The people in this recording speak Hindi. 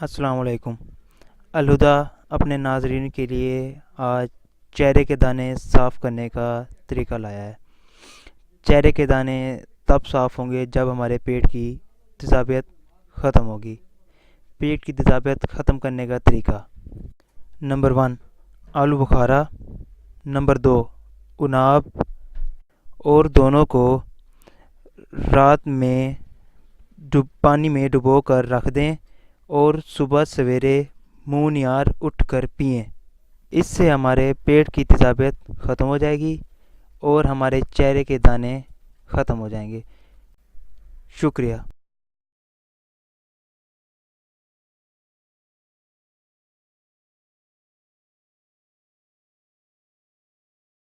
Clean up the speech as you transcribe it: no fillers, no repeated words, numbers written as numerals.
अस्सलाम वालेकुम। अलहुदा अपने नाज़रीन के लिए आज चेहरे के दाने साफ़ करने का तरीका लाया है। चेहरे के दाने तब साफ़ होंगे जब हमारे पेट की तेज़ाबियत ख़त्म होगी। पेट की तेज़ाबियत ख़त्म करने का तरीका: नंबर 1, आलू बुखारा। नंबर 2, उनाब। और दोनों को रात में पानी में डुबो कर रख दें और सुबह सवेरे मुँह नियार उठकर पिएं। इससे हमारे पेट की तेज़ाबियत ख़त्म हो जाएगी और हमारे चेहरे के दाने ख़त्म हो जाएंगे। शुक्रिया।